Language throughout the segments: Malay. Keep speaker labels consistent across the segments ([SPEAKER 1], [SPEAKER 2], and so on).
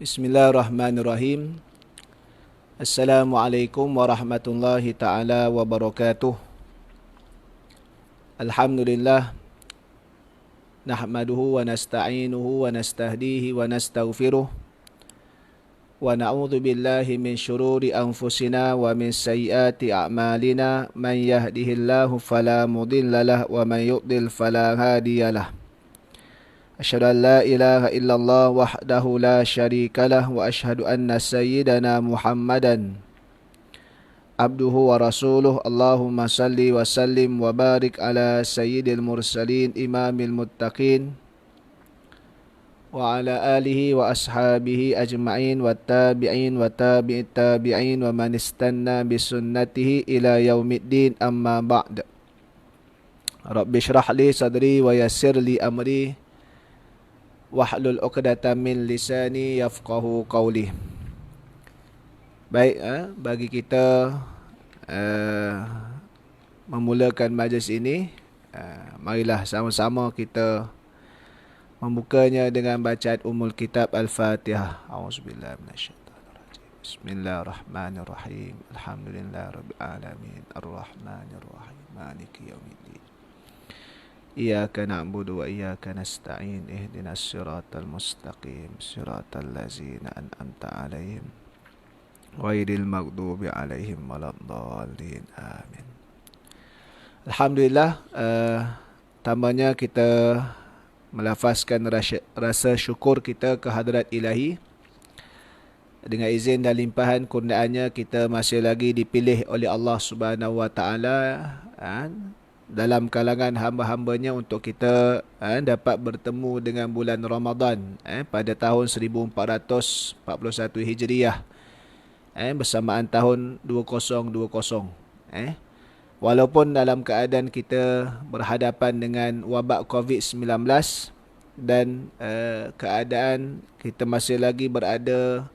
[SPEAKER 1] Bismillahirrahmanirrahim. Assalamualaikum warahmatullahi taala wabarakatuh. Alhamdulillah nahmaduhu wa nasta'inuhu wa nastahdihi wa nastaghfiruh wa na'udzu billahi min syururi anfusina wa min sayyiati a'malina man yahdihillahu fala mudhillalah wa man yudlil fala hadiyalah. Asyhadu an la ilaha illallah wahdahu la syarikalah wa asyhadu anna sayyidana Muhammadan abduhu wa rasuluh. Allahumma salli wa sallim wa barik ala sayyidil mursalin imamil muttaqin wa ala alihi wa ashabihi ajma'in wa tabi'in wa tabi'it tabi'in wa man istanna bisunnatihi ila yaumiddin, amma ba'd. Rabbi shrah li sadri wa yassir li amri wahlul 'uqdatam min lisani yafqahu qawli. Baik, bagi kita memulakan majlis ini, marilah sama-sama kita membukanya dengan bacaan Ummul Kitab Al-Fatihah. A'udzubillahi minasyaitonirrajim. Bismillahirrahmanirrahim. Alhamdulillahirabbil alamin. Arrahmanirrahim. Maliki yaumiddin. Iyyaka na'budu wa iyyaka nasta'in. Ihdinas siratal mustaqim. Siratal ladzina an'amta 'alaihim ghairil maghdubi 'alaihim waladdallin. Amin. Alhamdulillah, tambahnya kita melafazkan rasa syukur kita ke hadrat Ilahi. Dengan izin dan limpahan kurniaannya, kita masih lagi dipilih oleh Allah Subhanahu wa taala dalam kalangan hamba-hambanya untuk kita dapat bertemu dengan bulan Ramadan pada tahun 1441 Hijriah, bersamaan tahun 2020. Walaupun dalam keadaan kita berhadapan dengan wabak COVID-19 dan keadaan kita masih lagi berada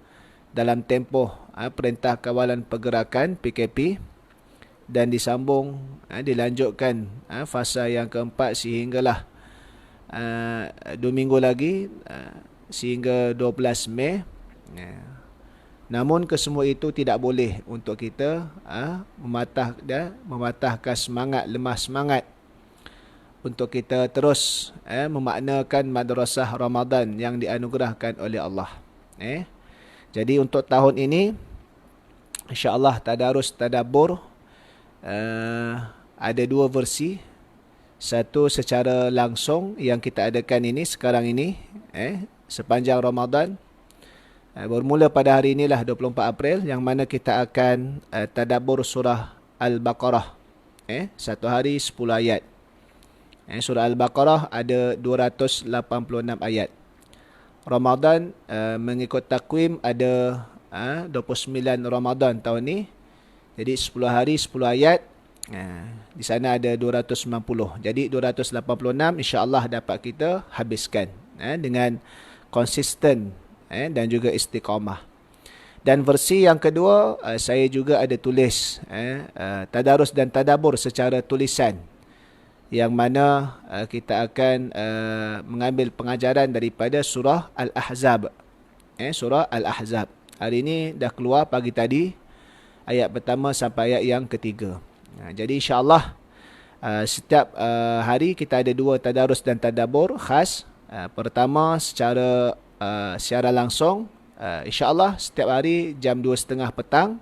[SPEAKER 1] dalam tempoh Perintah Kawalan Pergerakan PKP, dan disambung dilanjutkan fasa yang keempat sehinggalah 2 minggu lagi sehingga 12 Mei. Namun kesemua itu tidak boleh untuk kita mematahkan semangat, lemah semangat untuk kita terus memaknakan madrasah Ramadan yang dianugerahkan oleh Allah. Jadi untuk tahun ini, insya-Allah tadarus tadabbur ada 2 versi. Satu secara langsung yang kita adakan ini sekarang ini sepanjang Ramadan, bermula pada hari inilah 24 April, yang mana kita akan tadabbur surah Al-Baqarah, satu hari 10 ayat. Surah Al-Baqarah ada 286 ayat. Ramadan mengikut takwim ada 29 Ramadan tahun ni. Jadi 10 hari 10 ayat, di sana ada 290. Jadi 286 insya-Allah dapat kita habiskan dengan konsisten dan juga istiqamah. Dan versi yang kedua, saya juga ada tulis tadarus dan tadabbur secara tulisan, yang mana kita akan mengambil pengajaran daripada surah Al-Ahzab. Surah Al-Ahzab hari ini dah keluar pagi tadi, ayat pertama sampai ayat yang ketiga. Jadi insya-Allah setiap hari kita ada 2 tadarus dan tadabbur khas. Pertama secara langsung, insya-Allah setiap hari jam 2.30 petang.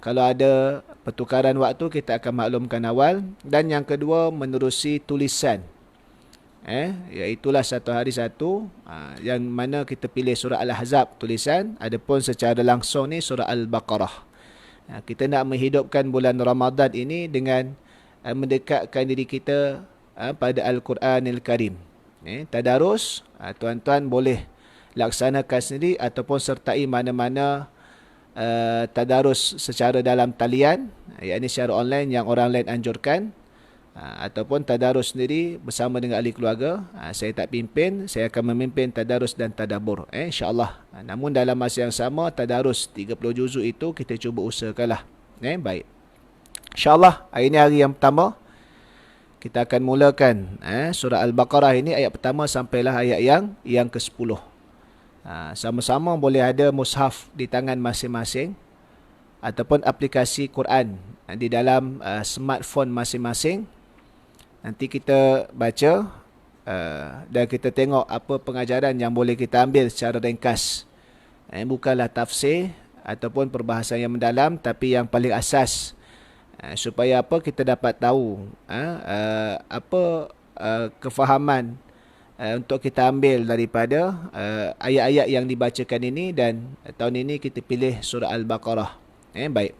[SPEAKER 1] Kalau ada pertukaran waktu kita akan maklumkan awal. Dan yang kedua menerusi tulisan, iaitulah satu hari satu, yang mana kita pilih surah Al-Ahzab tulisan. Adapun secara langsung ni surah Al-Baqarah. Kita nak menghidupkan bulan Ramadan ini dengan mendekatkan diri kita pada Al-Quranil Karim. Tadarus, tuan-tuan boleh laksanakan sendiri ataupun sertai mana-mana tadarus secara dalam talian, iaitu secara online yang orang lain anjurkan, ataupun tadarus sendiri bersama dengan ahli keluarga. Saya tak pimpin, saya akan memimpin tadarus dan tadabbur, insya-Allah. Namun dalam masa yang sama, tadarus 30 juzuk itu kita cuba usahakanlah. Baik, insya-Allah hari ini hari yang pertama. Kita akan mulakan surah Al-Baqarah ini ayat pertama sampailah ayat yang ke-10. Sama-sama boleh ada mushaf di tangan masing-masing ataupun aplikasi Quran di dalam smartphone masing-masing. Nanti kita baca dan kita tengok apa pengajaran yang boleh kita ambil secara ringkas. Bukanlah tafsir ataupun perbahasan yang mendalam, tapi yang paling asas. Supaya apa, kita dapat tahu apa kefahaman untuk kita ambil daripada ayat-ayat yang dibacakan ini. Dan tahun ini kita pilih surah Al-Baqarah. Baik.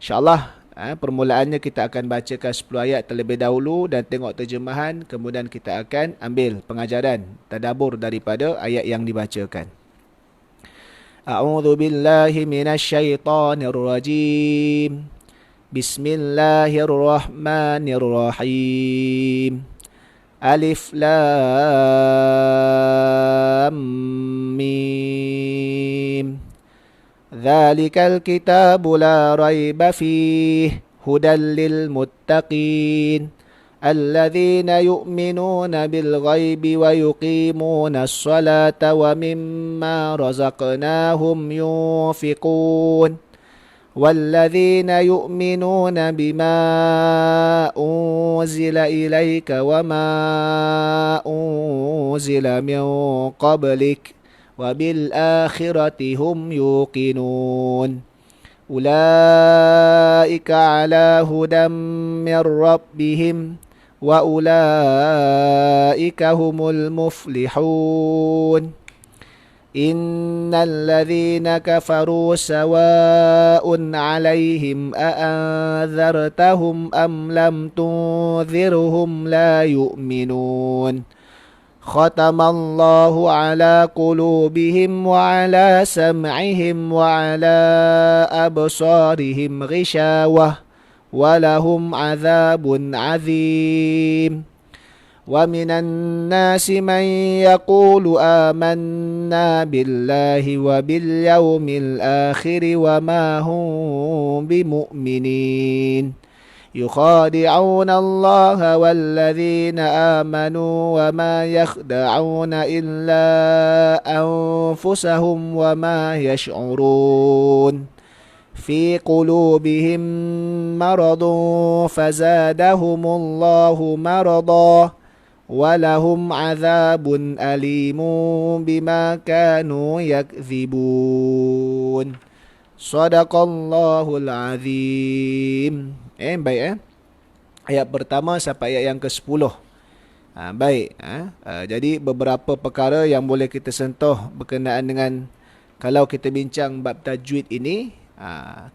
[SPEAKER 1] InsyaAllah permulaannya kita akan bacakan 10 ayat terlebih dahulu dan tengok terjemahan. Kemudian kita akan ambil pengajaran tadabbur daripada ayat yang dibacakan. A'udzu billahi minasyaitonir rajim. Bismillahirrahmanirrahim. Alif Lam Mim. Dzalikal kitabu la raiba fihi hudan lil muttaqin alladzina yu'minuna bil ghaibi wa yuqimuna as-salata wa mimma razaqnahum yunfiqun. وَالَّذِينَ يُؤْمِنُونَ بِمَا أُنزِلَ إِلَيْكَ وَمَا أُنزِلَ مِن قَبْلِكَ وَبِالْآخِرَةِ هُمْ يُوقِنُونَ أُولَئِكَ عَلَى هُدًى مِّن رَّبِّهِمْ وَأُولَئِكَ هُمُ الْمُفْلِحُونَ إن الذين كفروا سواء عليهم أأنذرتهم أم لم تنذرهم لا يؤمنون ختم الله على قلوبهم وعلى سمعهم وعلى أبصارهم غشاوة ولهم عذاب عظيم ومن الناس من يقول آمنا بالله وباليوم الآخر وما هم بمؤمنين يخادعون الله والذين آمنوا وما يخدعون إلا أنفسهم وما يشعرون في قلوبهم مرض فزادهم الله مرضا ولهم عذاب أليم بما كانوا يكذبون صدق الله العظيم. Baik. Ayat pertama sampai ayat yang ke-10. Baik. Jadi beberapa perkara yang boleh kita sentuh berkenaan dengan kalau kita bincang bab tajwid ini,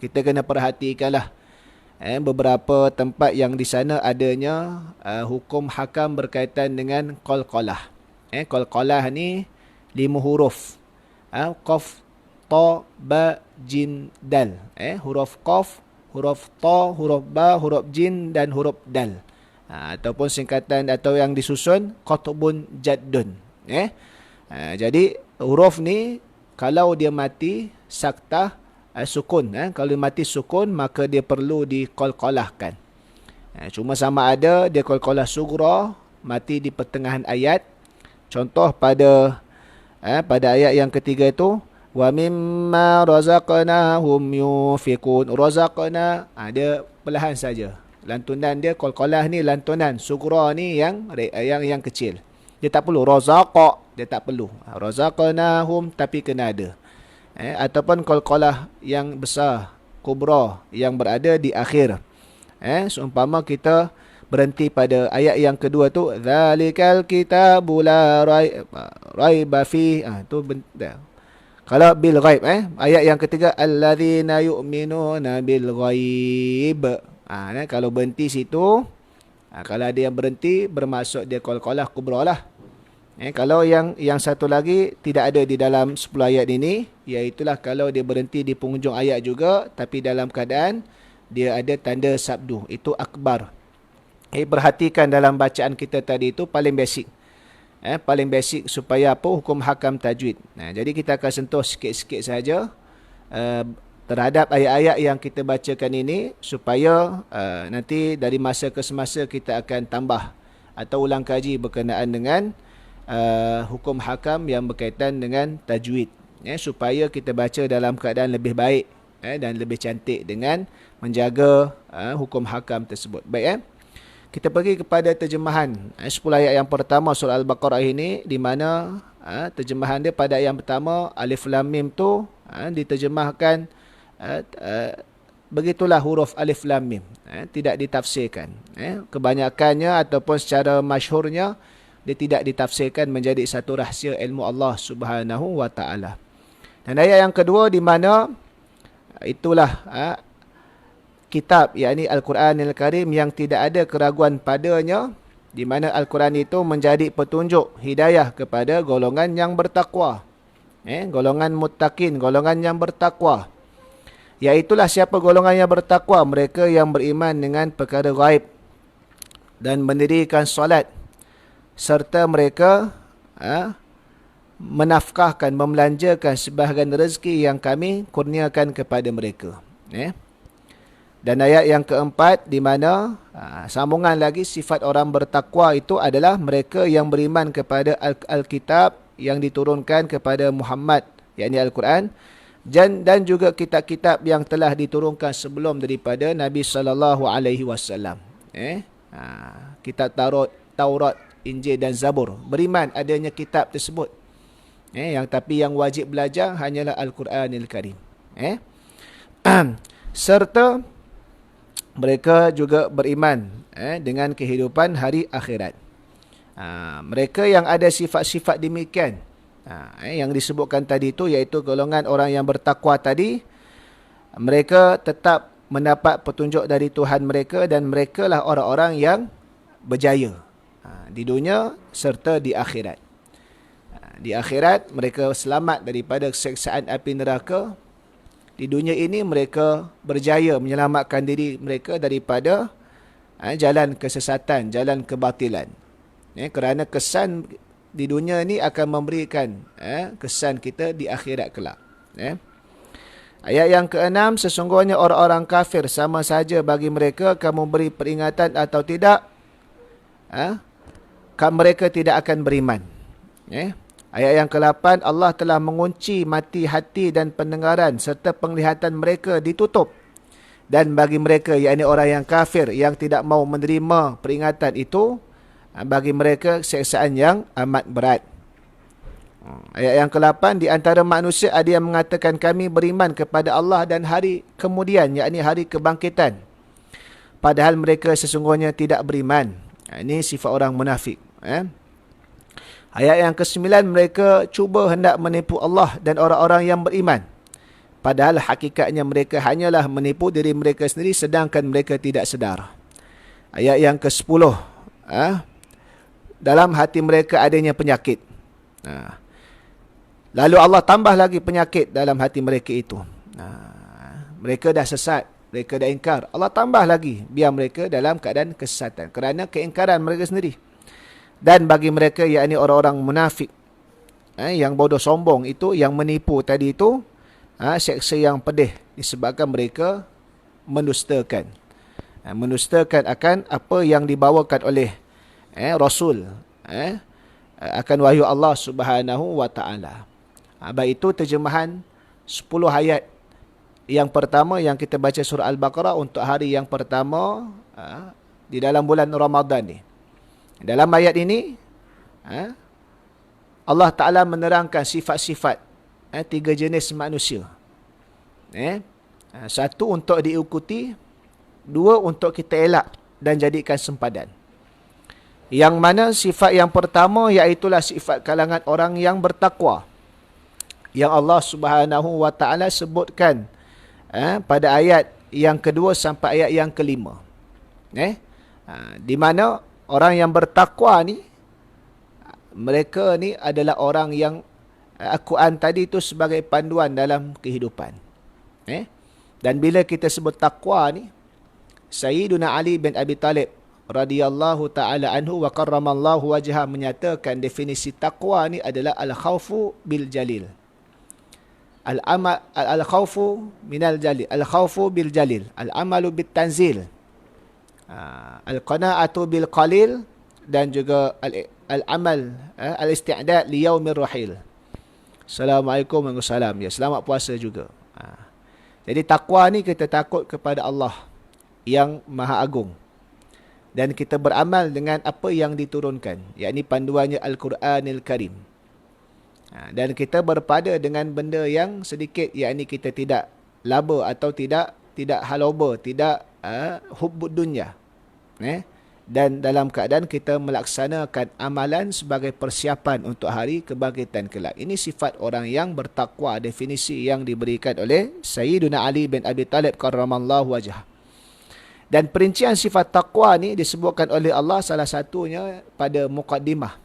[SPEAKER 1] kita kena perhatikanlah beberapa tempat yang di sana adanya hukum hakam berkaitan dengan qalqalah. Qalqalah ni 5 huruf. Qaf, ta, ba, jim, dal. Huruf qaf, huruf ta, huruf ba, huruf jim dan huruf dal. Ataupun singkatan atau yang disusun qatbun jaddun. Jadi huruf ni kalau dia mati saktah sukun. Kalau mati sukun, maka dia perlu diqalqalahkan. Cuma sama ada dia qalqalah sughra, mati di pertengahan ayat. Contoh pada ayat yang ketiga itu, wa mimma razaqnahum yunfiqun. Razaqna, dia perlahan saja. Lantunan dia qalqalah ni lantunan, sughra ni yang kecil. Dia tak perlu razaqa, dia tak perlu. Razaqnahum tapi kena ada. Ataupun qalqalah yang besar, kubra, yang berada di akhir. Seumpama kita berhenti pada ayat yang kedua tu, dzalikal kitabu la raiba fi. Tu kalau bil ghaib, ayat yang ketiga, alladzina yu'minuna bil ghaib. Kalau berhenti situ, kalau ada yang berhenti, bermaksud dia qalqalah kubra lah. Kalau yang satu lagi tidak ada di dalam 10 ayat ini, iaitulah kalau dia berhenti di penghujung ayat juga, tapi dalam keadaan dia ada tanda sabdu, itu akbar. Perhatikan dalam bacaan kita tadi itu paling basic. Paling basic supaya apa? Hukum hakam tajwid. Jadi kita akan sentuh sikit-sikit saja terhadap ayat-ayat yang kita bacakan ini, supaya nanti dari masa ke semasa kita akan tambah atau ulang kaji berkenaan dengan hukum hakam yang berkaitan dengan tajwid, supaya kita baca dalam keadaan lebih baik dan lebih cantik dengan menjaga hukum hakam tersebut. Baik, kita pergi kepada terjemahan 10 ayat yang pertama surah Al-Baqarah ini, di mana terjemahan dia pada ayat yang pertama, Alif Lam Mim tu diterjemahkan begitulah huruf Alif Lam Mim, tidak ditafsirkan. Kebanyakannya ataupun secara masyhurnya dia tidak ditafsirkan menjadi satu rahsia ilmu Allah Subhanahu wa taala. Dan ayat yang kedua, di mana itulah kitab, yakni Al-Quranil Karim, yang tidak ada keraguan padanya, di mana Al-Quran itu menjadi petunjuk hidayah kepada golongan yang bertakwa, golongan muttaqin, golongan yang bertakwa. Iaitulah siapa golongan yang bertakwa? Mereka yang beriman dengan perkara gaib dan mendirikan solat, serta mereka menafkahkan, membelanjakan sebahagian rezeki yang kami kurniakan kepada mereka. Dan ayat yang keempat, di mana sambungan lagi, sifat orang bertakwa itu adalah mereka yang beriman kepada Alkitab yang diturunkan kepada Muhammad, yakni Al-Quran, dan juga kitab-kitab yang telah diturunkan sebelum daripada Nabi sallallahu alaihi wasallam. Kitab Taurat, Injil dan Zabur. Beriman adanya kitab tersebut. Tapi yang wajib belajar hanyalah Al-Quranil Karim. Serta mereka juga beriman dengan kehidupan hari akhirat. Mereka yang ada sifat-sifat demikian, yang disebutkan tadi itu, iaitu golongan orang yang bertakwa tadi, mereka tetap mendapat petunjuk dari Tuhan mereka, dan mereka lah orang-orang yang berjaya di dunia serta di akhirat. Di akhirat mereka selamat daripada siksaan api neraka. Di dunia ini mereka berjaya menyelamatkan diri mereka daripada jalan kesesatan, jalan kebatilan. Kerana kesan di dunia ini akan memberikan kesan kita di akhirat kelak. Ayat yang ke-6, sesungguhnya orang-orang kafir sama saja bagi mereka kamu beri peringatan atau tidak, mereka tidak akan beriman. Ayat yang ke-8, Allah telah mengunci mati hati dan pendengaran serta penglihatan mereka ditutup. Dan bagi mereka, yakni orang yang kafir yang tidak mau menerima peringatan itu, bagi mereka siksaan yang amat berat. Ayat yang ke-8, di antara manusia ada yang mengatakan kami beriman kepada Allah dan hari kemudian, yakni hari kebangkitan, padahal mereka sesungguhnya tidak beriman. Ini sifat orang munafik. Ayat yang ke-9, mereka cuba hendak menipu Allah dan orang-orang yang beriman, padahal hakikatnya mereka hanyalah menipu diri mereka sendiri sedangkan mereka tidak sedar. Ayat yang ke-10, dalam hati mereka adanya penyakit. Lalu Allah tambah lagi penyakit dalam hati mereka itu. Mereka dah sesat, mereka dah ingkar. Allah tambah lagi, biar mereka dalam keadaan kesesatan kerana keingkaran mereka sendiri. Dan bagi mereka, yakni orang-orang munafik, yang bodoh sombong itu, yang menipu tadi itu, seksa yang pedih disebabkan mereka mendustakan. Mendustakan akan apa yang dibawakan oleh Rasul, akan wahyu Allah Subhanahu wa taala. Baik itu terjemahan 10 ayat yang pertama yang kita baca surah Al-Baqarah untuk hari yang pertama di dalam bulan Ramadan ni. Dalam ayat ini Allah Ta'ala menerangkan sifat-sifat 3 jenis manusia. Satu untuk diikuti, 2 untuk kita elak dan jadikan sempadan. Yang mana sifat yang pertama iaitulah sifat kalangan orang yang bertakwa, yang Allah Subhanahu wa taala sebutkan pada ayat yang kedua sampai ayat yang kelima. Di mana orang yang bertakwa ni, mereka ni adalah orang yang Al-Quran tadi itu sebagai panduan dalam kehidupan. Dan bila kita sebut takwa ni, Sayyiduna Ali bin Abi Talib radhiyallahu taala anhu wa karramallahu wajhah menyatakan definisi takwa ni adalah al-khaufu bil jalil. Al-khaufu minal jalil, al-khaufu bil jalil, al-amalu bit tanzil, al-qana'atu bil qalil, dan juga al-amal, al-isti'dad li yaumir rahil. Assalamualaikum warahmatullahi wabarakatuh. Ya, selamat puasa juga. Jadi takwa ni kita takut kepada Allah yang Maha Agung. Dan kita beramal dengan apa yang diturunkan, yakni panduannya Al-Quranil Karim. Dan kita berpada dengan benda yang sedikit, yakni kita tidak laba atau tidak haloba, tidak hubbud dunya. Dan dalam keadaan kita melaksanakan amalan sebagai persiapan untuk hari kebangkitan kelak. Ini sifat orang yang bertakwa, definisi yang diberikan oleh Sayyiduna Ali bin Abi Talib karramallahu wajhah. Dan perincian sifat takwa ni disebutkan oleh Allah salah satunya pada muqaddimah.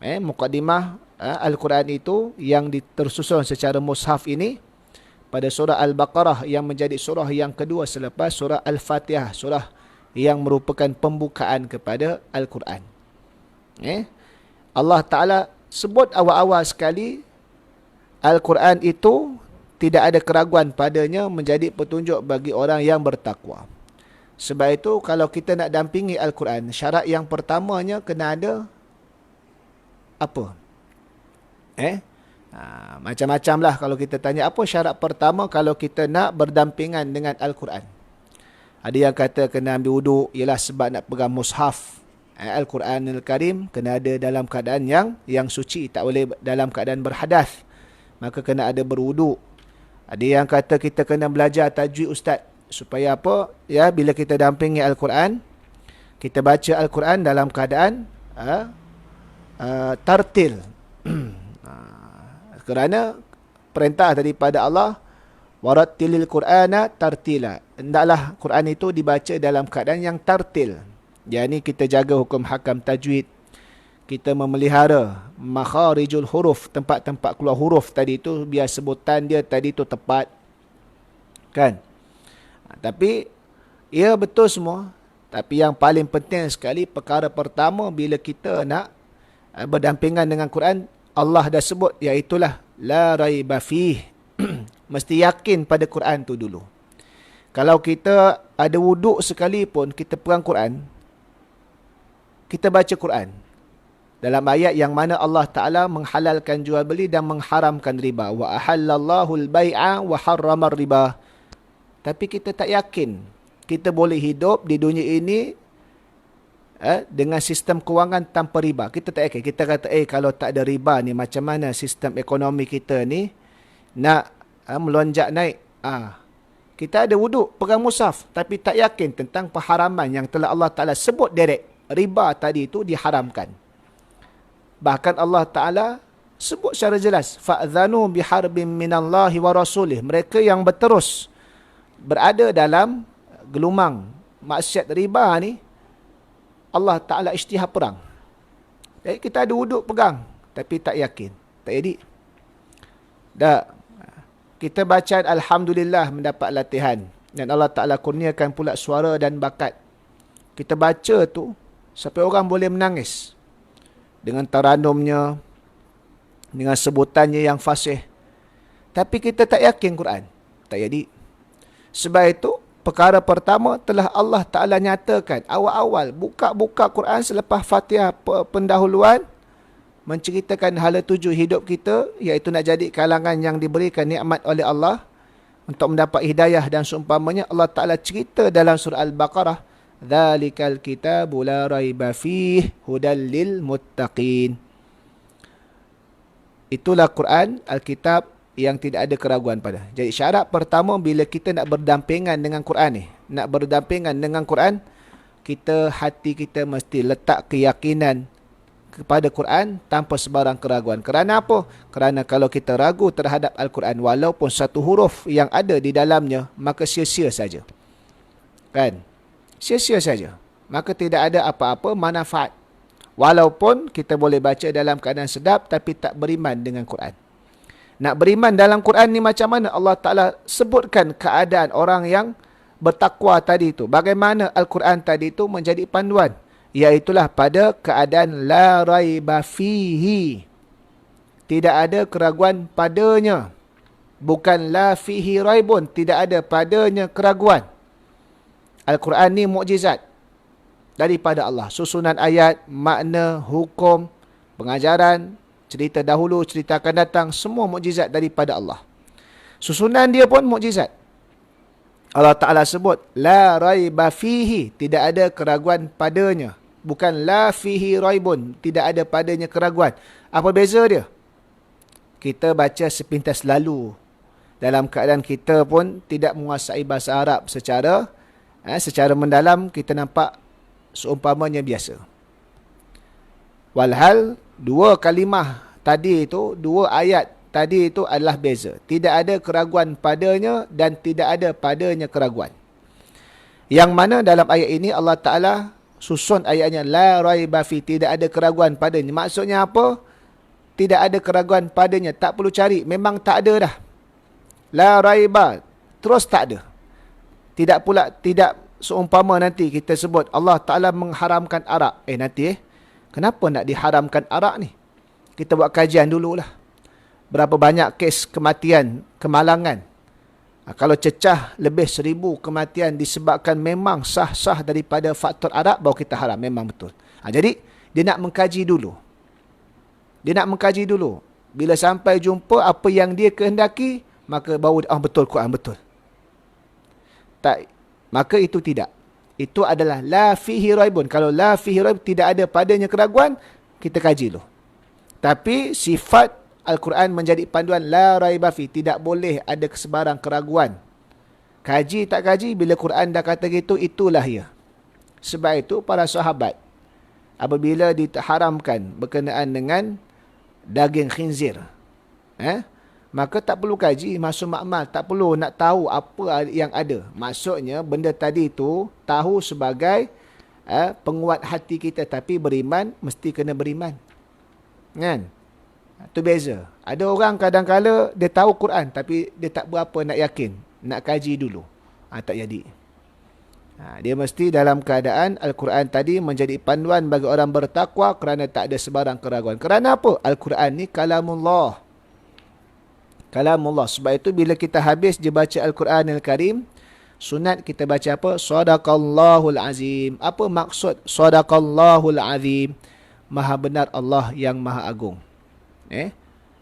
[SPEAKER 1] Muqaddimah Al-Quran itu yang tersusun secara mushaf ini pada surah Al-Baqarah yang menjadi surah yang kedua selepas surah Al-Fatihah, surah yang merupakan pembukaan kepada Al-Quran. Allah Ta'ala sebut awal-awal sekali Al-Quran itu tidak ada keraguan padanya, menjadi petunjuk bagi orang yang bertakwa. Sebab itu kalau kita nak dampingi Al-Quran, syarat yang pertamanya kena ada apa? Macam-macam lah kalau kita tanya apa syarat pertama kalau kita nak berdampingan dengan Al-Quran. Ada yang kata kena ambil wuduk, ialah sebab nak pegang mushaf. Al-Quranul Karim kena ada dalam keadaan yang suci, tak boleh dalam keadaan berhadas. Maka kena ada berwuduk. Ada yang kata kita kena belajar tajwid ustaz. Supaya apa? Ya, bila kita dampingi Al-Quran, kita baca Al-Quran dalam keadaan tartil. Kerana perintah daripada Allah, warattilil Qur'ana tartila. Hendaklah Quran itu dibaca dalam keadaan yang tartil. Jadi kita jaga hukum hakam tajwid. Kita memelihara makharijul huruf, tempat-tempat keluar huruf tadi itu, biar sebutan dia tadi itu tepat. Kan? Tapi ia betul semua. Tapi yang paling penting sekali, perkara pertama bila kita nak berdampingan dengan Quran, Allah dah sebut, iaitulah la raiba fih. Mesti yakin pada Quran tu dulu. Kalau kita ada wuduk sekalipun, kita pegang Quran, kita baca Quran. Dalam ayat yang mana Allah Ta'ala menghalalkan jual beli dan mengharamkan riba. Wa ahallallahu al-bai'a wa harramar riba. Tapi kita tak yakin kita boleh hidup di dunia ini dengan sistem kewangan tanpa riba. Kita tak yakin. Kita kata, kalau tak ada riba ni, macam mana sistem ekonomi kita ni nak melonjak naik. Kita ada wuduk, pegang mushaf, tapi tak yakin tentang pengharaman yang telah Allah Ta'ala sebut direct. Riba tadi itu diharamkan. Bahkan Allah Ta'ala sebut secara jelas, fa'adhanu biharbin minallahi wa rasulih. Mereka yang berterus berada dalam gelumang maksiat riba ni, Allah Ta'ala isytihar perang. Jadi kita ada wuduk pegang, tapi tak yakin. Tak jadi. Kita baca Alhamdulillah mendapat latihan. Dan Allah Ta'ala kurniakan pula suara dan bakat. Kita baca tu, sampai orang boleh menangis. Dengan taranumnya, dengan sebutannya yang fasih. Tapi kita tak yakin Quran. Tak jadi. Sebab itu, perkara pertama telah Allah Ta'ala nyatakan awal-awal, buka-buka Quran selepas Fatihah pendahuluan, menceritakan hala tuju hidup kita, iaitu nak jadi kalangan yang diberikan nikmat oleh Allah untuk mendapat hidayah dan seumpamanya. Allah Ta'ala cerita dalam surah Al-Baqarah, Dzalikal kitabu la raiba fih hudal lil muttaqin. Itulah Quran, Alkitab yang tidak ada keraguan pada. Jadi syarat pertama bila kita nak berdampingan dengan Quran ni, nak berdampingan dengan Quran, hati kita mesti letak keyakinan kepada Quran tanpa sebarang keraguan. Kerana apa? Kerana kalau kita ragu terhadap Al-Quran, walaupun satu huruf yang ada di dalamnya, maka sia-sia saja. Kan? Sia-sia saja. Maka tidak ada apa-apa manfaat. Walaupun kita boleh baca dalam keadaan sedap, tapi tak beriman dengan Quran. Nak beriman dalam Quran ni macam mana? Allah Ta'ala sebutkan keadaan orang yang bertakwa tadi itu. Bagaimana Al-Quran tadi itu menjadi panduan. Iaitulah pada keadaan la raiba fihi. Tidak ada keraguan padanya. Bukan la fihi raibun. Tidak ada padanya keraguan. Al-Quran ni mukjizat. daripada Allah. Susunan ayat, makna, hukum, pengajaran, cerita dahulu, cerita akan datang, semua mukjizat daripada Allah. Susunan dia pun mukjizat. Allah Ta'ala sebut, la raiba fihi, tidak ada keraguan padanya. Bukan la fihi raibun, tidak ada padanya keraguan. Apa beza dia? Kita baca sepintas lalu. Dalam keadaan kita pun tidak menguasai bahasa Arab secara mendalam, kita nampak seumpamanya biasa. Walhal, dua kalimah tadi itu, dua ayat tadi itu adalah beza. Tidak ada keraguan padanya dan tidak ada padanya keraguan. Yang mana dalam ayat ini Allah Ta'ala susun ayatnya la raiba fi, tidak ada keraguan padanya. Maksudnya apa? Tidak ada keraguan padanya, tak perlu cari, memang tak ada dah. La raiba, terus tak ada. Tidak seumpama nanti kita sebut Allah Ta'ala mengharamkan arak. Kenapa nak diharamkan arak ni? Kita buat kajian dululah. Berapa banyak kes kematian, kemalangan. Kalau cecah lebih 1000 kematian disebabkan memang sah-sah daripada faktor arak, baru kita haram, memang betul. Jadi, dia nak mengkaji dulu. Bila sampai jumpa apa yang dia kehendaki, maka baru, betul, Quran betul. Tak, maka itu tidak. Itu adalah la fihi raibun. Kalau la fihi raib, tidak ada padanya keraguan, kita kaji dulu. Tapi sifat Al-Quran menjadi panduan la raiba fi, tidak boleh ada kesebarang keraguan. Kaji tak kaji, bila Quran dah kata gitu, itulah ia. Sebab itu para sahabat, apabila diharamkan berkenaan dengan daging khinzir, maka tak perlu kaji, masuk makmal, tak perlu nak tahu apa yang ada. Maksudnya benda tadi itu tahu sebagai penguat hati kita, tapi beriman mesti kena beriman. Kan? Itu beza. Ada orang kadang-kala dia tahu Quran tapi dia tak berapa nak yakin, nak kaji dulu. Tak jadi. Dia mesti dalam keadaan Al-Quran tadi menjadi panduan bagi orang bertakwa kerana tak ada sebarang keraguan. Kerana apa? Al-Quran ni kalamullah. Kalamullah. Sebab itu bila kita habis je baca Al-Quran Al-Karim, sunat kita baca apa? Sadaqallahul azim. Apa maksud Sadaqallahul azim? Maha benar Allah yang maha agung.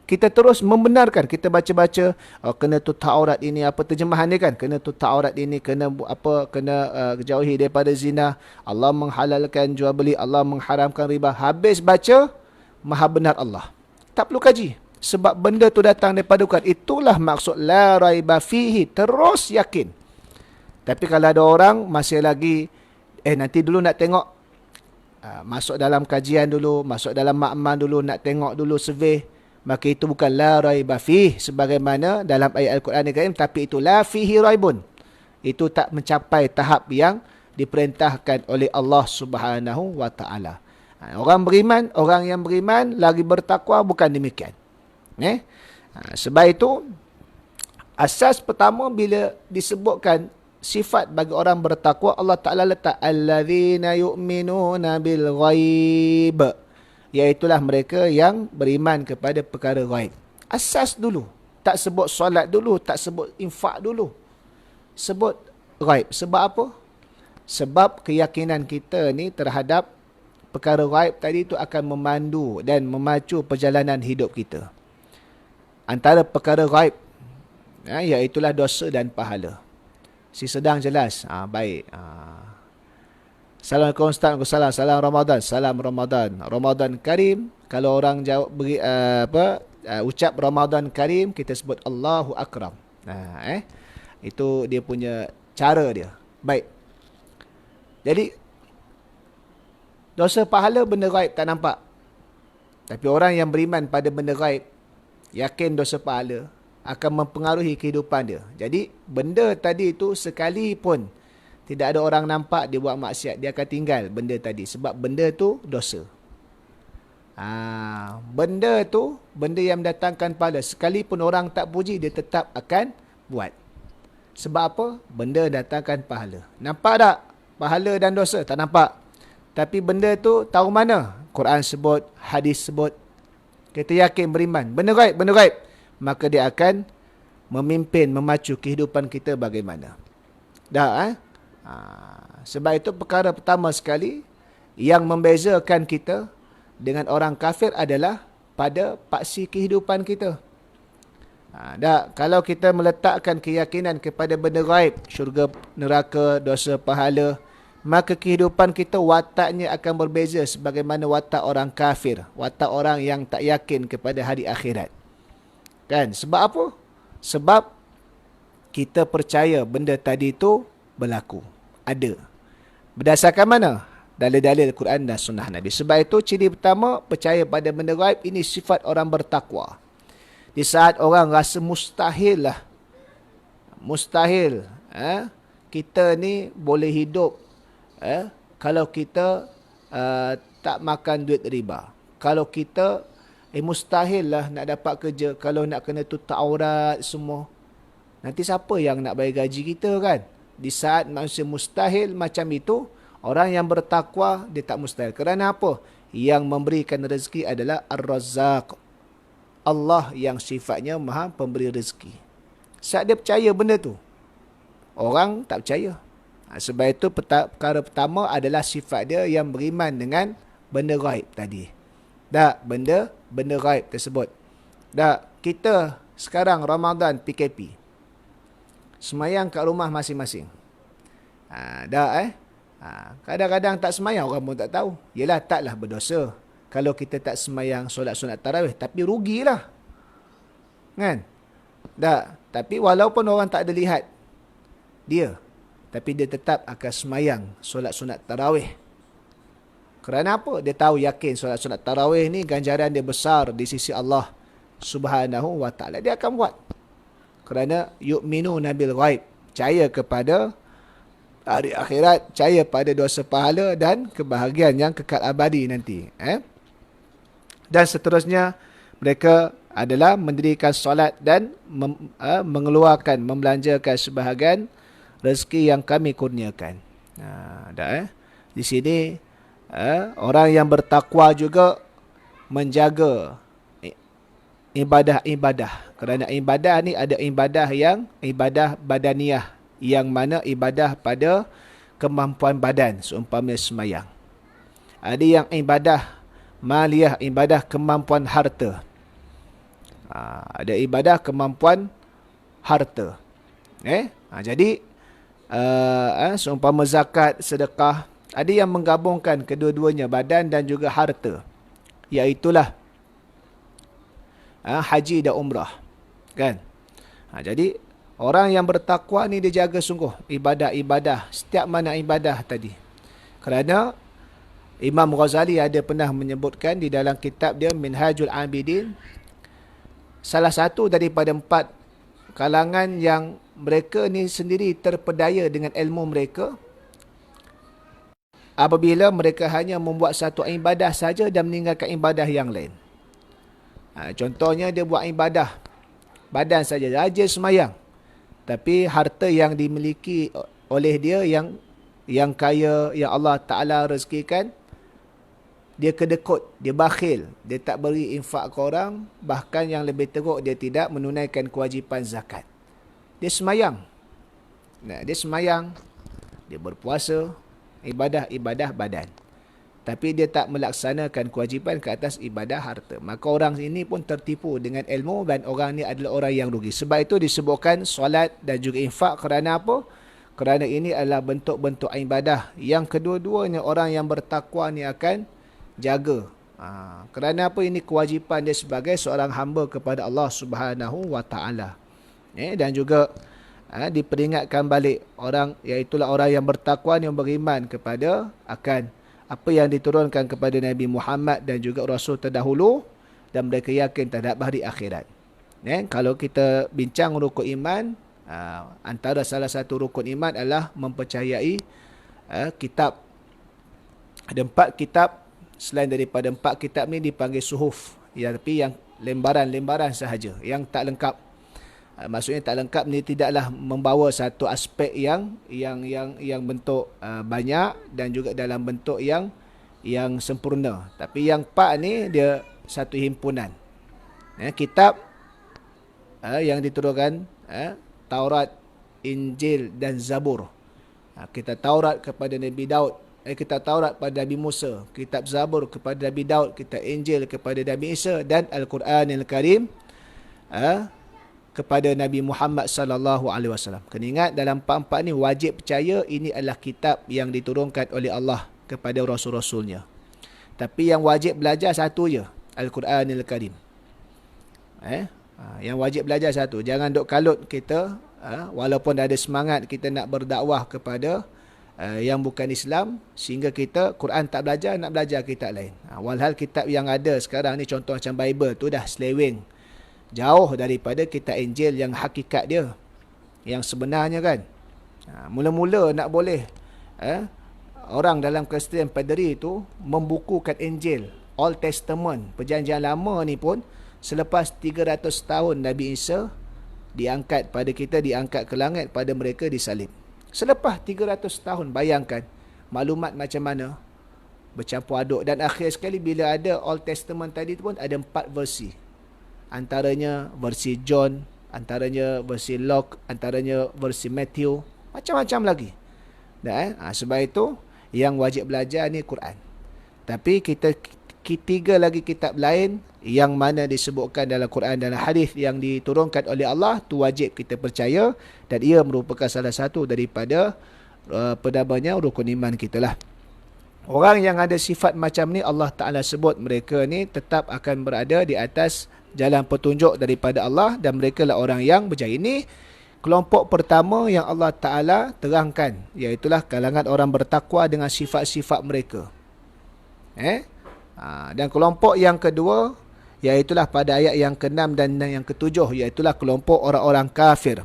[SPEAKER 1] Kita terus membenarkan. Kita baca-baca, kena tutup aurat ini, apa terjemahan dia kan? Kena tutup aurat ini, kena jauhi daripada zina. Allah menghalalkan jual beli, Allah mengharamkan riba. Habis baca, maha benar Allah. Tak perlu kaji. Sebab benda tu datang daripada Quran. Itulah maksud la raiba fihi. Terus yakin. Tapi kalau ada orang masih lagi, nanti dulu nak tengok. Masuk dalam kajian dulu, masuk dalam makmal dulu, nak tengok dulu survey. Maka itu bukan la raiba fihi sebagaimana dalam ayat Al-Quran Al-Karim, tapi itu la fihi raibun. Itu tak mencapai tahap yang diperintahkan oleh Allah Subhanahu wa taala. Orang yang beriman lagi bertakwa, bukan demikian. Sebab itu asas pertama bila disebutkan sifat bagi orang bertakwa, Allah Ta'ala letak allazina yu'minuna bil ghaib, iaitulah mereka yang beriman kepada perkara ghaib. Asas dulu. Tak sebut solat dulu, tak sebut infak dulu. Sebut ghaib. Sebab apa? Sebab keyakinan kita ni terhadap perkara ghaib tadi tu akan memandu dan memacu perjalanan hidup kita. Antara perkara ghaib, iaitulah dosa dan pahala. Si sedang jelas. Baik. Assalamualaikum Ustaz. Salam Ramadan. Salam Ramadan. Ramadan Karim. Kalau orang jawab beri, ucap Ramadan Karim, kita sebut Allahu Akram. Itu dia punya cara dia. Baik. Jadi dosa pahala benda gaib tak nampak. Tapi orang yang beriman pada benda gaib, yakin dosa pahala akan mempengaruhi kehidupan dia. Jadi benda tadi itu sekalipun tidak ada orang nampak dia buat maksiat, dia akan tinggal benda tadi. Sebab benda tu dosa. Benda tu, benda yang mendatangkan pahala. Sekalipun orang tak puji, dia tetap akan buat. Sebab apa? Benda datangkan pahala. Nampak tak? Pahala dan dosa. Tak nampak. Tapi benda tu tahu mana? Quran sebut, hadis sebut. Kita yakin beriman. Benda gaib, benda gaib. Maka dia akan memimpin, memacu kehidupan kita bagaimana. Dah, Sebab itu perkara pertama sekali yang membezakan kita dengan orang kafir adalah pada paksi kehidupan kita. Kalau kita meletakkan keyakinan kepada benda gaib, syurga, neraka, dosa, pahala, maka kehidupan kita wataknya akan berbeza sebagaimana watak orang kafir, watak orang yang tak yakin kepada hari akhirat. Kan? Sebab apa? Sebab kita percaya benda tadi itu berlaku, ada. Berdasarkan mana? Dalil-dalil Quran dan Sunnah Nabi. Sebab itu ciri pertama, percaya pada benda gaib, ini sifat orang bertakwa. Di saat orang rasa mustahil lah, mustahil kita ni boleh hidup kalau kita tak makan duit riba. Kalau kita mustahil lah nak dapat kerja kalau nak kena tutup aurat semua. Nanti siapa yang nak bayar gaji kita, kan? Di saat manusia mustahil macam itu, orang yang bertakwa dia tak mustahil. Kerana apa? Yang memberikan rezeki adalah Ar-Razzaq, Allah yang sifatnya maha pemberi rezeki. Saat dia percaya benda tu, orang tak percaya. Sebab itu perkara pertama adalah sifat dia yang beriman dengan benda gaib tadi. Benda gaib tersebut. Kita sekarang Ramadan PKP, semayang kat rumah masing-masing. Kadang-kadang tak semayang, orang pun tak tahu. Yelah, taklah berdosa kalau kita tak semayang solat sunat tarawih, tapi rugilah. Kan? Tapi walaupun orang tak ada lihat dia, tapi dia tetap akan semayang solat sunat tarawih. Kerana apa? Dia tahu, yakin solat sunat tarawih ni ganjaran dia besar di sisi Allah Subhanahu wa ta'ala. Dia akan buat. Kerana yu'minuna bil ghaib, percaya kepada hari akhirat, percaya pada dosa pahala dan kebahagiaan yang kekal abadi nanti. Dan seterusnya, mereka adalah mendirikan solat dan mengeluarkan, membelanjakan sebahagian rezeki yang kami kurniakan. Di sini orang yang bertakwa juga menjaga ibadah-ibadah. Kerana ibadah ni ada ibadah yang ibadah badaniah, yang mana ibadah pada kemampuan badan, seumpamanya semayang. Ada yang ibadah maliyah, ibadah kemampuan harta. Ada ibadah kemampuan harta. Jadi seumpama zakat, sedekah, ada yang menggabungkan kedua-duanya, badan dan juga harta, iaitulah haji dan umrah, kan? Jadi orang yang bertakwa ni dia jaga sungguh ibadah-ibadah, setiap mana ibadah tadi. Kerana Imam Ghazali ada pernah menyebutkan di dalam kitab dia Minhajul Abidin, salah satu daripada 4 kalangan yang mereka ni sendiri terpedaya dengan ilmu mereka, apabila mereka hanya membuat satu ibadah saja dan meninggalkan ibadah yang lain. Contohnya dia buat ibadah badan saja, rajin semayang, tapi harta yang dimiliki oleh dia yang kaya, yang Allah Ta'ala rezekikan, dia kedekut, dia bakhil, dia tak beri infak ke orang, bahkan yang lebih teruk, dia tidak menunaikan kewajipan zakat. Dia semayang, dia berpuasa, ibadah badan, tapi dia tak melaksanakan kewajipan ke atas ibadah harta. Maka orang ini pun tertipu dengan ilmu, dan orang ini adalah orang yang rugi. Sebab itu disebutkan solat dan juga infak. Kerana apa? Kerana ini adalah bentuk-bentuk ibadah yang kedua-duanya orang yang bertakwa ni akan jaga. Kerana apa? Ini kewajipan dia sebagai seorang hamba kepada Allah Subhanahu wa ta'ala. Dan juga diperingatkan balik orang, iaitulah orang yang bertakwa yang beriman kepada akan apa yang diturunkan kepada Nabi Muhammad dan juga Rasul terdahulu, dan mereka yakin terhadap hari akhirat. Kalau kita bincang rukun iman, antara salah satu rukun iman adalah mempercayai kitab. Ada 4 kitab. Selain daripada 4 kitab ni dipanggil suhuf, tapi yang lembaran-lembaran sahaja, yang tak lengkap. Maksudnya tak lengkap ni tidaklah membawa satu aspek yang bentuk banyak dan juga dalam bentuk yang sempurna. Tapi yang 4 ni dia satu himpunan. Kitab yang diturunkan Taurat, Injil dan Zabur. Kitab Taurat kepada Nabi Daud, kitab Taurat pada Nabi Musa, kitab Zabur kepada Nabi Daud, kitab Injil kepada Nabi Isa, dan Al-Quranil Karim kepada Nabi Muhammad sallallahu alaihi wasallam. Kena ingat, dalam empat-empat ni wajib percaya ini adalah kitab yang diturunkan oleh Allah kepada rasul-rasulnya. Tapi yang wajib belajar satu je, Al-Quranil Karim. Yang wajib belajar satu. Jangan duk kalut kita, walaupun ada semangat kita nak berdakwah kepada yang bukan Islam, sehingga kita Quran tak belajar, nak belajar kitab lain. Walhal kitab yang ada sekarang ni, contoh macam Bible tu dah seleweng, jauh daripada kitab Injil yang hakikat dia, yang sebenarnya kan. Mula-mula nak boleh orang dalam Kristian Padri tu membukukan Injil, Old Testament, perjanjian lama ni pun selepas 300 tahun Nabi Isa diangkat pada kita, diangkat ke langit, pada mereka disalib. Selepas 300 tahun, bayangkan maklumat macam mana bercampur aduk. Dan akhir sekali bila ada Old Testament tadi tu pun ada 4 versi. Antaranya versi John, antaranya versi Luke, antaranya versi Matthew, macam-macam lagi. Sebab itu yang wajib belajar ni Quran. Tapi kita tiga lagi kitab lain yang mana disebutkan dalam Quran dan hadis yang diturunkan oleh Allah, tu wajib kita percaya, dan ia merupakan salah satu daripada rukun iman kita lah. Orang yang ada sifat macam ni, Allah Ta'ala sebut mereka ni tetap akan berada di atas jalan petunjuk daripada Allah, dan mereka lah orang yang berjaya. Ini kelompok pertama yang Allah Ta'ala terangkan, iaitulah kalangan orang bertakwa dengan sifat-sifat mereka. Dan kelompok yang kedua, iaitulah pada ayat yang ke-6 dan yang ke-7, iaitulah kelompok orang-orang kafir,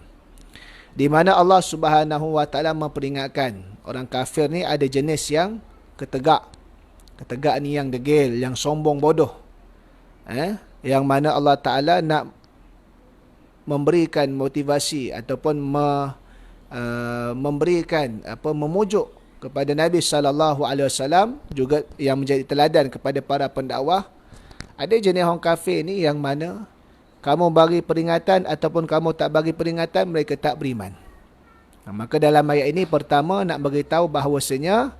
[SPEAKER 1] di mana Allah Subhanahu Wa Ta'ala memperingatkan orang kafir ni ada jenis yang ketegak. Ketegak ni yang degil, yang sombong bodoh. Yang mana Allah Ta'ala nak memberikan motivasi ataupun memberikan memujuk kepada Nabi SAW, juga yang menjadi teladan kepada para pendakwah. Ada jenis orang kafir ni yang mana kamu bagi peringatan ataupun kamu tak bagi peringatan, mereka tak beriman. Maka dalam ayat ini, pertama nak beritahu bahawasanya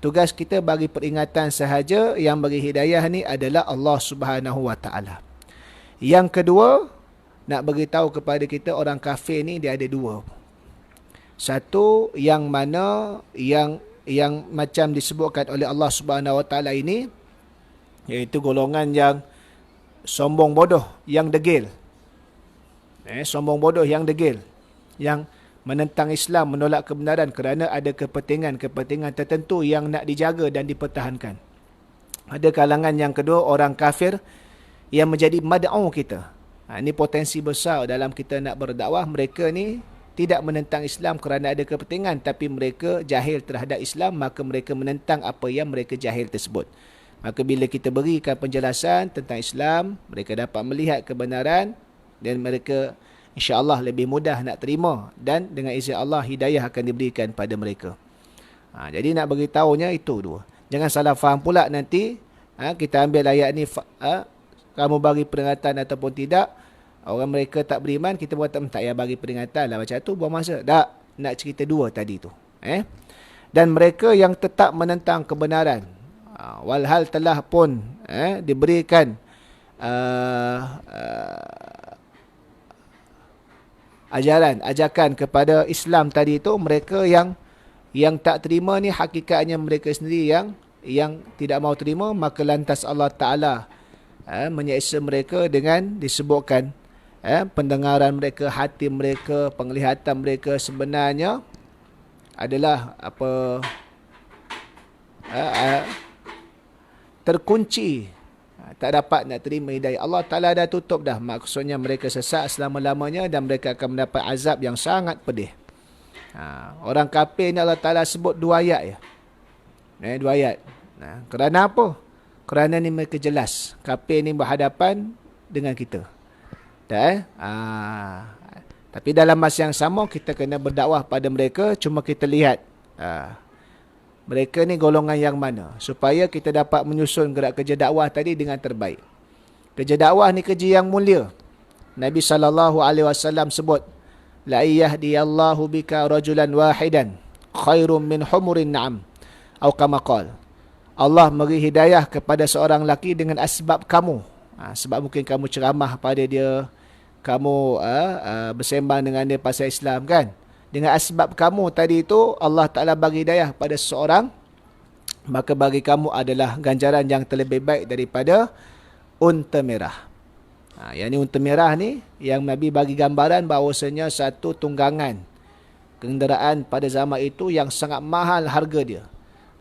[SPEAKER 1] tugas kita bagi peringatan sahaja, yang bagi hidayah ni adalah Allah Subhanahu Wa Ta'ala. Yang kedua, nak beritahu kepada kita orang kafir ni dia ada dua. Satu yang mana yang macam disebutkan oleh Allah Subhanahu Wa Ta'ala ini, iaitu golongan yang sombong bodoh, yang degil. Sombong bodoh yang degil, yang menentang Islam, menolak kebenaran kerana ada kepentingan tertentu yang nak dijaga dan dipertahankan. Ada kalangan yang kedua, orang kafir yang menjadi mad'u kita. Ini potensi besar dalam kita nak berdakwah. Mereka ni tidak menentang Islam kerana ada kepentingan, tapi mereka jahil terhadap Islam, maka mereka menentang apa yang mereka jahil tersebut. Maka bila kita berikan penjelasan tentang Islam, mereka dapat melihat kebenaran dan mereka insya-Allah lebih mudah nak terima, dan dengan izin Allah hidayah akan diberikan pada mereka. Jadi nak beritahunya itu dua. Jangan salah faham pula nanti kita ambil ayat ni, kamu bagi peringatan ataupun tidak, orang mereka tak beriman, kita buat tak payah bagi peringatan lah, macam tu buang masa. Tak, nak cerita dua tadi tu. Dan mereka yang tetap menentang kebenaran, walhal telah pun diberikan ajakan kepada Islam tadi tu, mereka yang tak terima ni hakikatnya mereka sendiri yang tidak mau terima, maka lantas Allah Ta'ala menyiksa mereka dengan disebutkan pendengaran mereka, hati mereka, penglihatan mereka sebenarnya adalah terkunci, tak dapat nak terima hidayah. Allah Ta'ala dah tutup dah, maksudnya mereka sesat selama-lamanya dan mereka akan mendapat azab yang sangat pedih. Orang kafir ni Allah Ta'ala sebut dua ayat ya. Dua ayat. Kerana apa? Kerana ni mereka jelas kafir ni berhadapan dengan kita. Tapi dalam masa yang sama kita kena berdakwah pada mereka. Cuma kita lihat mereka ni golongan yang mana, supaya kita dapat menyusun gerak kerja dakwah tadi dengan terbaik. Kerja dakwah ni kerja yang mulia. Nabi SAW sebut, la yahdiyallahu bika rajulan wahidan khairum min humurin na'am. Atau kama qala. Allah beri hidayah kepada seorang lelaki dengan asbab kamu. Sebab mungkin kamu ceramah pada dia, kamu bersembang dengan dia pasal Islam kan. Dengan asbab kamu tadi itu, Allah Ta'ala bagi hidayah pada seseorang, maka bagi kamu adalah ganjaran yang terlebih baik daripada unta merah. Yang ni unta merah ni, yang Nabi bagi gambaran bahawasanya satu tunggangan kenderaan pada zaman itu yang sangat mahal harga dia.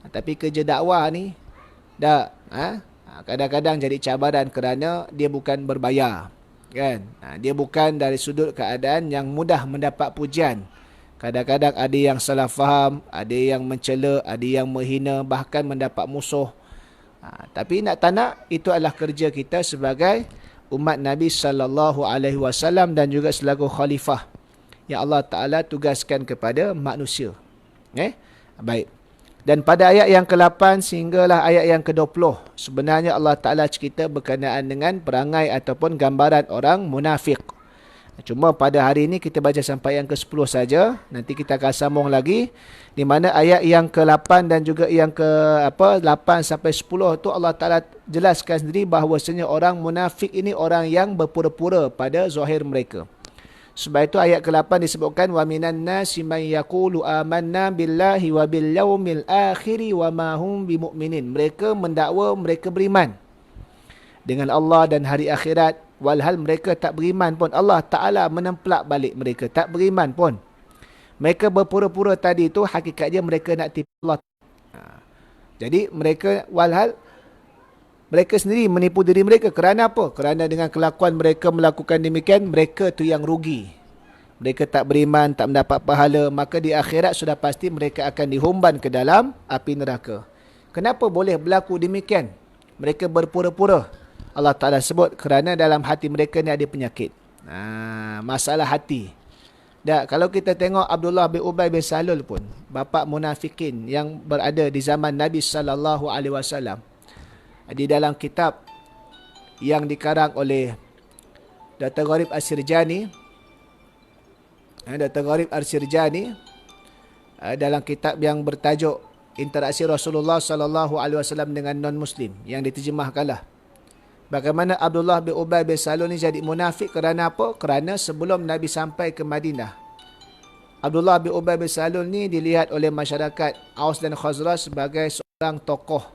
[SPEAKER 1] Tapi kerja dakwah ni kadang-kadang jadi cabaran kerana dia bukan berbayar, kan? Dia bukan dari sudut keadaan yang mudah mendapat pujian. Kadang-kadang ada yang salah faham, ada yang mencela, ada yang menghina, bahkan mendapat musuh. Tapi nak tak nak, itu adalah kerja kita sebagai umat Nabi sallallahu alaihi wasallam dan juga selaku khalifah yang Allah Taala tugaskan kepada manusia. Baik. Dan pada ayat yang ke-8 sehinggalah ayat yang ke-20, sebenarnya Allah Ta'ala cerita berkenaan dengan perangai ataupun gambaran orang munafik. Cuma pada hari ini kita baca sampai yang ke-10 saja. Nanti kita akan sambung lagi. Di mana ayat yang ke-8 dan juga yang ke-8 sampai 10 tu Allah Ta'ala jelaskan sendiri bahawasanya orang munafik ini orang yang berpura-pura pada zahir mereka. Sebab itu ayat ke-8 disebutkan wa minan nasi man yaqulu amanna billahi wa bil yaumil akhir wa ma hum bimumin. Mereka mendakwa mereka beriman dengan Allah dan hari akhirat, walhal mereka tak beriman pun. Allah Taala menempelak balik mereka tak beriman pun. Mereka berpura-pura tadi itu hakikatnya mereka nak tipu Allah. Jadi mereka walhal mereka sendiri menipu diri mereka. Kerana apa? Kerana dengan kelakuan mereka melakukan demikian, mereka tu yang rugi. Mereka tak beriman, tak mendapat pahala. Maka di akhirat sudah pasti mereka akan dihumban ke dalam api neraka. Kenapa boleh berlaku demikian? Mereka berpura-pura. Allah Ta'ala sebut kerana dalam hati mereka ni ada penyakit. Masalah hati. Dan kalau kita tengok Abdullah bin Ubay bin Salul pun, bapa munafikin yang berada di zaman Nabi SAW, di dalam kitab yang dikarang oleh Dr. Gharib As-Sirjani, dalam kitab yang bertajuk Interaksi Rasulullah SAW dengan non-Muslim, yang diterjemahkanlah bagaimana Abdullah bin Ubay bin Salul ni jadi munafik kerana apa? Kerana sebelum Nabi sampai ke Madinah, Abdullah bin Ubay bin Salul ni dilihat oleh masyarakat Aus dan Khazraj sebagai seorang tokoh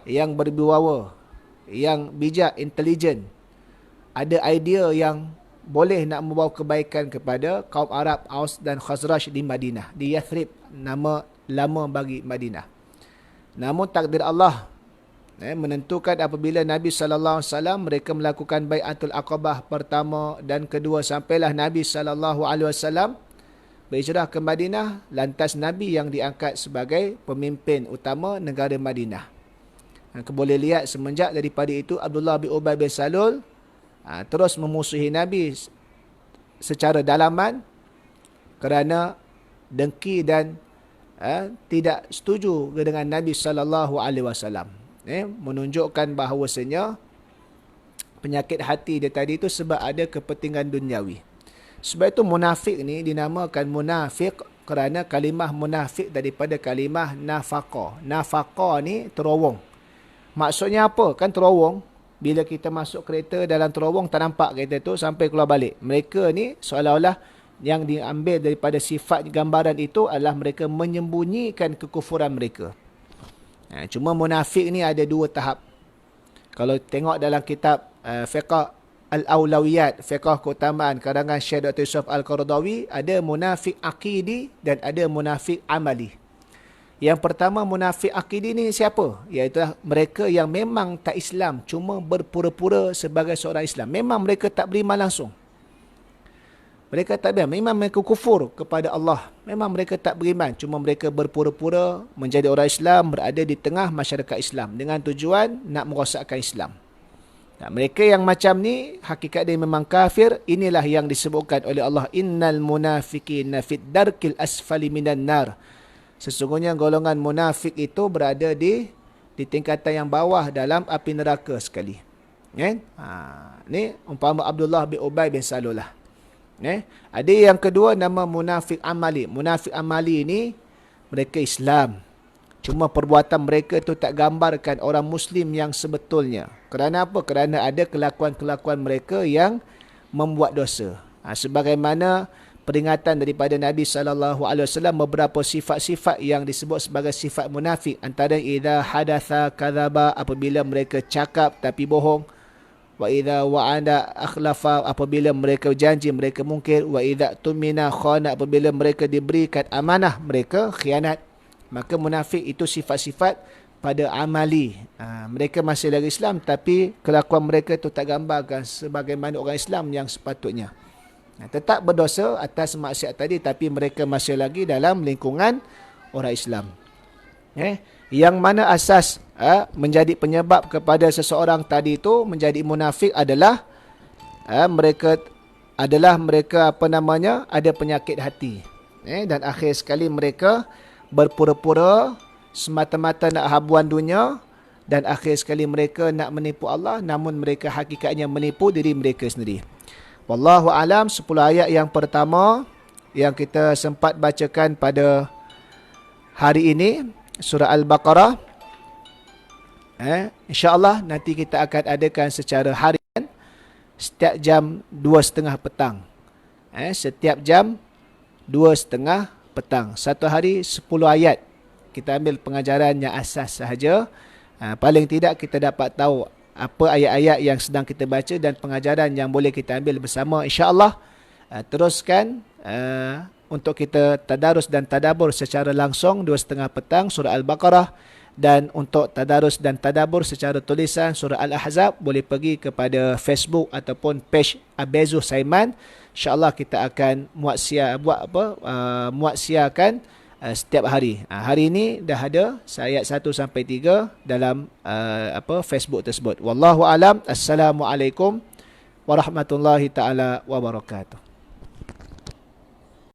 [SPEAKER 1] yang berwibawa, yang bijak, intelijen, ada idea yang boleh nak membawa kebaikan kepada kaum Arab Aus dan Khazraj di Madinah, di Yathrib, nama lama bagi Madinah. Namun takdir Allah menentukan apabila Nabi SAW mereka melakukan bai'atul Aqabah pertama dan kedua, sampailah Nabi SAW berhijrah ke Madinah, lantas Nabi yang diangkat sebagai pemimpin utama negara Madinah. Kita boleh lihat semenjak daripada itu Abdullah bin Ubay bin Salul terus memusuhi Nabi secara dalaman kerana dengki dan tidak setuju dengan Nabi SAW. Menunjukkan bahawasanya penyakit hati dia tadi itu sebab ada kepentingan duniawi. Sebab itu munafik ni dinamakan munafik kerana kalimah munafik daripada kalimah nafaqah. Nafaqah ni terowong. Maksudnya apa? Kan terowong, bila kita masuk kereta dalam terowong tak nampak kereta tu sampai keluar balik. Mereka ni seolah-olah yang diambil daripada sifat gambaran itu adalah mereka menyembunyikan kekufuran mereka. Cuma munafik ni ada dua tahap. Kalau tengok dalam kitab fiqh Al-Awlawiyat, fiqh keutamaan karangan Syekh Dr. Yusuf Al-Qaradawi, ada munafik akidi dan ada munafik amali. Yang pertama munafik akidi ni siapa? Iaitu mereka yang memang tak Islam, cuma berpura-pura sebagai seorang Islam. Memang mereka tak beriman langsung. Mereka tak beriman, memang mereka kufur kepada Allah. Memang mereka tak beriman, cuma mereka berpura-pura menjadi orang Islam, berada di tengah masyarakat Islam dengan tujuan nak merosakkan Islam. Nah, mereka yang macam ni hakikat dia memang kafir. Inilah yang disebutkan oleh Allah, innal munafiqina fid darkil asfali minan nar. Sesungguhnya golongan munafik itu berada di tingkatan yang bawah dalam api neraka sekali. Ni umpama Abdullah bin Ubay bin Salul lah. Ada yang kedua nama munafik amali. Munafik amali ni mereka Islam. Cuma perbuatan mereka tu tak gambarkan orang Muslim yang sebetulnya. Kerana apa? Kerana ada kelakuan-kelakuan mereka yang membuat dosa. Sebagaimana peringatan daripada Nabi SAW, beberapa sifat-sifat yang disebut sebagai sifat munafik. Antara idza hadatha kadzaba, apabila mereka cakap tapi bohong. Wa idza wa'ada akhlafa, apabila mereka janji mereka mungkir. Wa idza tumina khana, apabila mereka diberikan amanah mereka khianat. Maka munafik itu sifat-sifat pada amali. Mereka masih lagi Islam tapi kelakuan mereka itu tak gambarkan sebagaimana orang Islam yang sepatutnya. Tetap berdosa atas maksiat tadi tapi mereka masih lagi dalam lingkungan orang Islam. Yang mana asas menjadi penyebab kepada seseorang tadi itu menjadi munafik adalah mereka ada penyakit hati. Dan akhir sekali mereka berpura-pura semata-mata nak habuan dunia dan akhir sekali mereka nak menipu Allah namun mereka hakikatnya menipu diri mereka sendiri. Wallahu alam. 10 ayat yang pertama yang kita sempat bacakan pada hari ini surah Al-Baqarah. InsyaAllah nanti kita akan adakan secara harian setiap jam 2.30 petang. Setiap jam 2.30 petang. Satu hari 10 ayat. Kita ambil pengajaran yang asas sahaja. Paling tidak kita dapat tahu apa ayat-ayat yang sedang kita baca dan pengajaran yang boleh kita ambil bersama. InsyaAllah teruskan untuk kita tadarus dan tadabur secara langsung 2.30 petang surah Al-Baqarah. Dan untuk tadarus dan tadabur secara tulisan surah Al-Ahzab boleh pergi kepada Facebook ataupun page Abezu Saiman. InsyaAllah kita akan muatsiakan setiap hari. Hari ini dah ada ayat 1 sampai 3 dalam Facebook tersebut. Wallahu alam. Assalamualaikum warahmatullahi taala wabarakatuh.